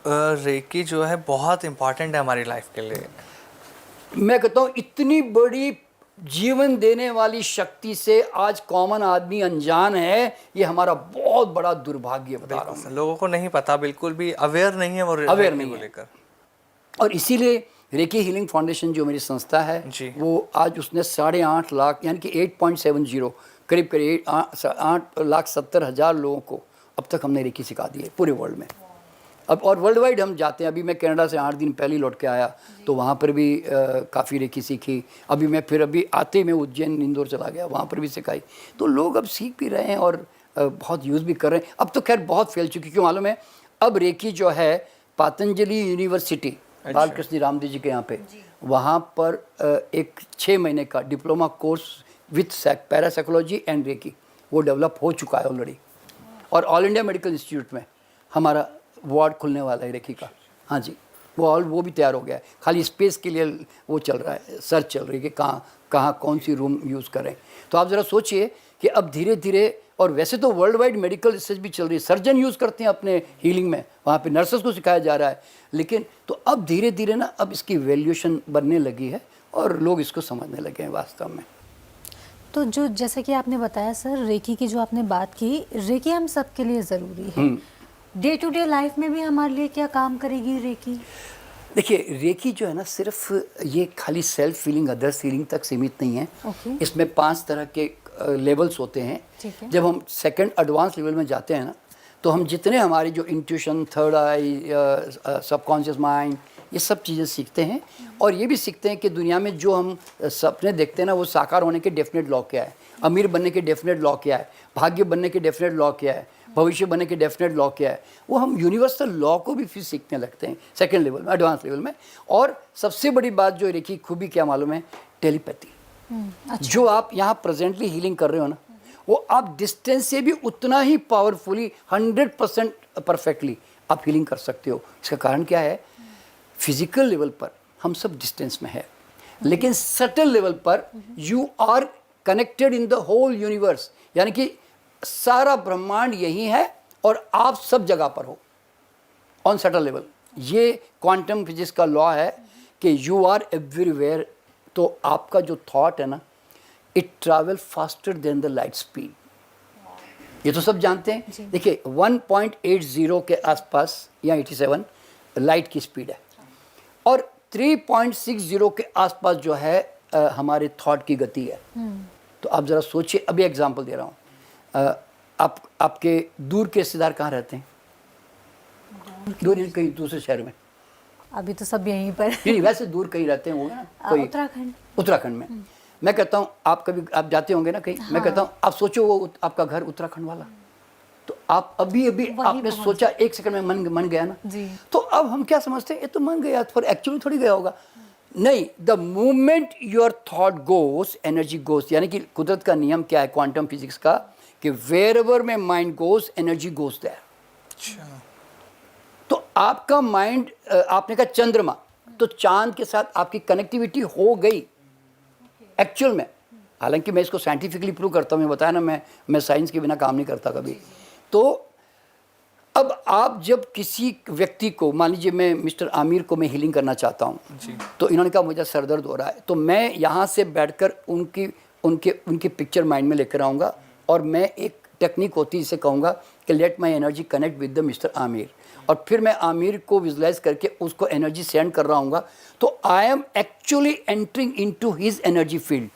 Recce जो है बहुत इम्पॉर्टेंट है हमारी लाइफ के लिए। मैं कहता हूँ इतनी बड़ी जीवन देने वाली शक्ति से आज कॉमन आदमी अनजान है, ये हमारा बहुत बड़ा दुर्भाग्य बता रहा हूँ। लोगों को नहीं पता, बिल्कुल भी अवेयर नहीं है वो अवेयर रेकी नहीं को है। लेकर। और इसीलिए रेकी हीलिंग फाउंडेशन जो मेरी संस्था है जी। वो आज उसने 8.5 लाख यानी कि 8.70 करीब करीब 8,70,000 लोगों को अब तक हमने रेकी सिखा दी है पूरे वर्ल्ड में। अब और वर्ल्ड वाइड हम जाते हैं। अभी मैं कनाडा से 8 दिन पहले लौट के आया तो वहाँ पर भी काफ़ी रेकी सीखी। अभी मैं फिर अभी आते ही मैं उज्जैन इंदौर चला गया, वहाँ पर भी सिखाई। तो लोग अब सीख भी रहे हैं और बहुत यूज़ भी कर रहे हैं। अब तो खैर बहुत फैल चुकी, क्यों मालूम है, अब रेकी जो है पतंजलि यूनिवर्सिटी बालकृष्ण रामदेव जी के यहाँ पे, वहाँ पर एक 6 महीने का diploma course with parapsychology and reiki वो डेवलप हो चुका है ऑलरेडी। और ऑल इंडिया मेडिकल इंस्टीट्यूट में हमारा वार्ड खुलने वाला है रेकी का। हाँ जी, वो भी तैयार हो गया है। खाली स्पेस के लिए वो चल रहा है, सर्च चल रही है कि कहाँ कौन सी रूम यूज़ करें। तो आप ज़रा सोचिए कि अब धीरे धीरे, और वैसे तो वर्ल्ड वाइड मेडिकल रिसर्च भी चल रही है, सर्जन यूज़ करते हैं अपने हीलिंग में, वहाँ पे नर्सेस को सिखाया जा रहा है। लेकिन तो अब धीरे धीरे ना अब इसकी वैल्यूएशन बनने लगी है और लोग इसको समझने लगे हैं वास्तव में। तो जो जैसे कि आपने बताया सर, रेकी की जो आपने बात की, रेकी हम सबके लिए ज़रूरी है। डे टू डे लाइफ में भी हमारे लिए क्या काम करेगी रेकी? देखिए, रेकी जो है ना सिर्फ ये खाली सेल्फ फीलिंग अदर्स फीलिंग तक सीमित नहीं है। इसमें 5 तरह के लेवल्स होते हैं। जब हम सेकंड एडवांस लेवल में जाते हैं ना, तो हम जितने हमारी जो इंट्यूशन, थर्ड आई, सबकॉन्शियस माइंड, ये सब चीज़ें सीखते हैं। और ये भी सीखते हैं कि दुनिया में जो हम सपने देखते हैं ना, वो साकार होने के डेफिनेट लॉ क्या है, अमीर बनने के डेफिनेट लॉ क्या है, भाग्य बनने के डेफिनेट लॉ क्या है, भविष्य बनने के डेफिनेट लॉ क्या है। वो हम यूनिवर्सल लॉ को भी फिर सीखने लगते हैं सेकेंड लेवल में, एडवांस लेवल में। और सबसे बड़ी बात जो रेकी खूबी क्या मालूम है, टेलीपैथी। जो आप यहाँ प्रेजेंटली हीलिंग कर रहे हो ना, वो आप डिस्टेंस से भी उतना ही पावरफुली 100% परफेक्टली आप हीलिंग कर सकते हो। इसका कारण क्या है, फिजिकल लेवल पर हम सब डिस्टेंस में है, लेकिन सटल लेवल पर you are connected in the whole universe, यानी कि सारा ब्रह्मांड यही है और आप सब जगह पर हो ऑन सटल लेवल। ये क्वांटम फिजिक्स का लॉ है कि यू आर एवरीवेयर। तो आपका जो थॉट है ना, it travel faster than the light speed, ये तो सब जानते हैं। देखिए 1.80 के आसपास या 87 लाइट की स्पीड है, और 3.60 के आसपास जो है हमारे थॉट की गति है। तो आप ज़रा सोचिए, अभी एग्जांपल दे रहा हूँ, आपके दूर के रिश्तेदार कहाँ रहते हैं? दूर कहीं दूसरे शहर में? अभी तो सब यहीं पर नहीं, वैसे दूर कहीं रहते होंगे ना कोई? उत्तराखंड में। मैं कहता हूँ आप कभी आप जाते होंगे ना कहीं। हाँ। मैं कहता हूँ आप सोचो वो आपका घर उत्तराखंड वाला, तो आप अभी आपने सोचा 1 सेकंड में मन गया ना जी। तो अब हम क्या समझते हैं, ये तो मन गया, पर एक्चुअली थोड़ी गया होगा। नहीं, the moment your thought goes energy goes, यानी कि कुदरत का नियम क्या है क्वांटम फिजिक्स का, कि वेयर एवर में mind goes energy goes there. तो आपका माइंड, आपने कहा चंद्रमा, तो चांद के साथ आपकी कनेक्टिविटी हो गई एक्चुअल में। हालांकि मैं इसको साइंटिफिकली प्रूव करता हूँ, मैं बताया ना, मैं साइंस के बिना काम नहीं करता कभी। तो अब आप जब किसी व्यक्ति को, मान लीजिए मैं मिस्टर आमिर को मैं हीलिंग करना चाहता हूँ, तो इन्होंने कहा मुझे सर दर्द हो रहा है, तो मैं यहाँ से बैठकर उनकी पिक्चर माइंड में लेकर आऊँगा, और मैं एक टेक्निक होती है जिसे कहूँगा कि let my energy connect with the mister Aamir, और फिर मैं आमिर को विजुलाइज करके उसको एनर्जी सेंड कर रहा हूँ। तो I am actually entering into his energy field,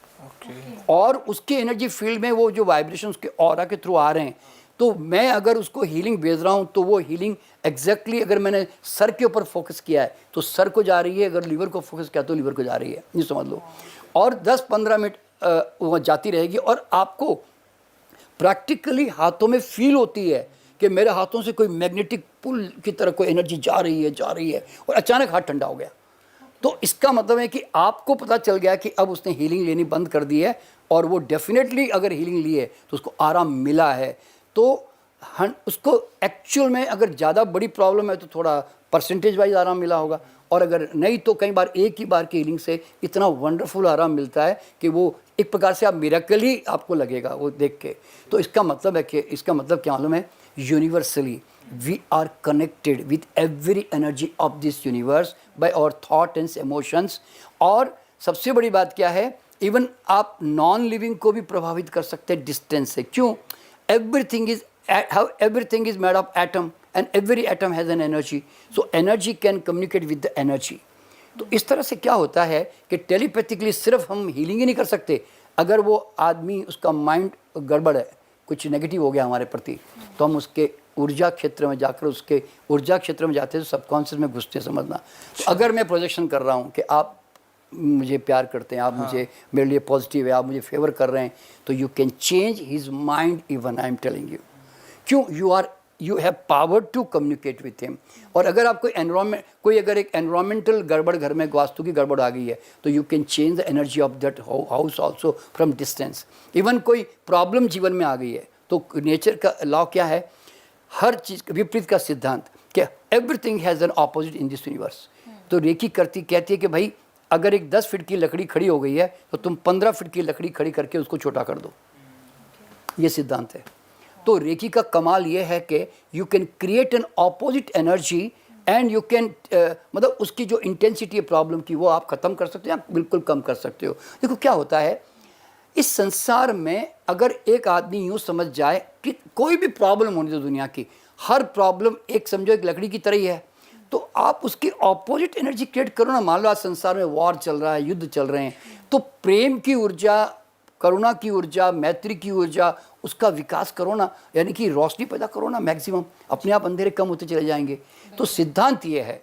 और उसके एनर्जी फील्ड में वो जो वाइब्रेशन उसके ऑरा के थ्रू आ रहे हैं, तो मैं अगर उसको हीलिंग भेज रहा हूँ तो वो हीलिंग एग्जैक्टली अगर मैंने सर के ऊपर फोकस किया है तो सर को जा रही है, अगर लीवर को फोकस किया तो लीवर को जा रही है, ये समझ लो। और 10-15 मिनट वो जाती रहेगी, और आपको प्रैक्टिकली हाथों में फील होती है कि मेरे हाथों से कोई मैग्नेटिक पुल की तरह कोई एनर्जी जा रही है, और अचानक हाथ ठंडा हो गया। तो इसका मतलब है कि आपको पता चल गया कि अब उसने हीलिंग लेनी बंद कर दी है, और वो डेफिनेटली अगर हीलिंग ली है तो उसको आराम मिला है। तो उसको एक्चुअल में अगर ज़्यादा बड़ी प्रॉब्लम है तो थोड़ा परसेंटेज वाइज आराम मिला होगा, और अगर नहीं तो कई बार एक ही बार की हीलिंग से इतना वंडरफुल आराम मिलता है कि वो एक प्रकार से आप मिरेकल ही आपको लगेगा वो देख के। तो इसका मतलब है कि, इसका मतलब क्या मालूम है, universally. We are connected with every energy of this universe by our thought and emotions. और सबसे बड़ी बात क्या है, इवन आप नॉन लिविंग को भी प्रभावित कर सकते हैं डिस्टेंस से. क्यों? Everything is made of atom and every atom has an energy. So energy can communicate with the energy. तो इस तरह से क्या होता है कि टेलीपैथिकली सिर्फ हम हीलिंग ही नहीं कर सकते. अगर वो आदमी, उसका माइंड गड़बड़ है, कुछ नेगेटिव हो गया हमारे प्रति, तो हम उसके ऊर्जा क्षेत्र में जाकर, उसके ऊर्जा क्षेत्र में जाते हैं तो सबकॉन्शियस में घुसते, समझना. तो अगर मैं प्रोजेक्शन कर रहा हूँ कि आप मुझे प्यार करते हैं, आप मुझे, मेरे लिए पॉजिटिव है, आप मुझे फेवर कर रहे हैं, तो you can change his mind even. I am telling you. क्यों? You have power to communicate with him. और अगर आप कोई अगर एक एनवायरमेंटल गड़बड़, घर में वास्तु की गड़बड़ आ गई है, तो you can change the energy of that house also from distance. Even कोई प्रॉब्लम जीवन में आ गई है, तो नेचर का लॉ क्या है, हर चीज़ विपरीत का सिद्धांत, कि everything has an opposite in this universe. तो रेकी कहती है कि भाई अगर एक 10 फीट की लकड़ी खड़ी हो गई है, तो तुम 15 फीट की लकड़ी खड़ी करके उसको छोटा कर दो. ये सिद्धांत है. तो रेकी का कमाल ये है कि you can create an opposite energy and you can मतलब उसकी जो इंटेंसिटी है प्रॉब्लम की, वो आप ख़त्म कर सकते हो या बिल्कुल कम कर सकते हो. देखो क्या होता है इस संसार में, अगर एक आदमी यूँ समझ जाए कि कोई भी प्रॉब्लम होनी तो दुनिया की हर प्रॉब्लम एक समझो एक लकड़ी की तरह ही है, तो आप उसकी ऑपोजिट एनर्जी क्रिएट करो ना. मान लो आज संसार में वॉर चल रहा है, युद्ध चल रहे हैं, तो प्रेम की ऊर्जा, करुणा की ऊर्जा, मैत्री की ऊर्जा, उसका विकास करो ना. यानी कि रोशनी पैदा करो ना मैक्सिमम. अपने आप अंधेरे कम होते चले जाएंगे. तो सिद्धांत ये है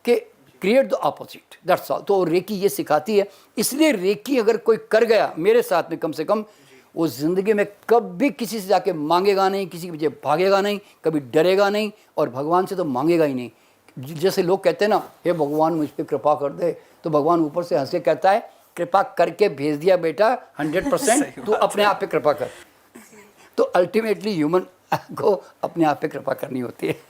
कि create the opposite, that's all. तो रेकी ये सिखाती है. इसलिए रेकी अगर कोई कर गया मेरे साथ में, कम से कम वो ज़िंदगी में कभी किसी से जाके मांगेगा नहीं, किसी के पीछे भागेगा नहीं, कभी डरेगा नहीं, और भगवान से तो मांगेगा ही नहीं. जैसे लोग कहते हैं ना, हे भगवान मुझ पर कृपा कर दे, तो भगवान ऊपर से हंस के कहता है, कृपा करके भेज दिया बेटा 100%, तू अपने आप पे कृपा कर. तो अल्टीमेटली ह्यूमन को अपने आप पे कृपा करनी होती है.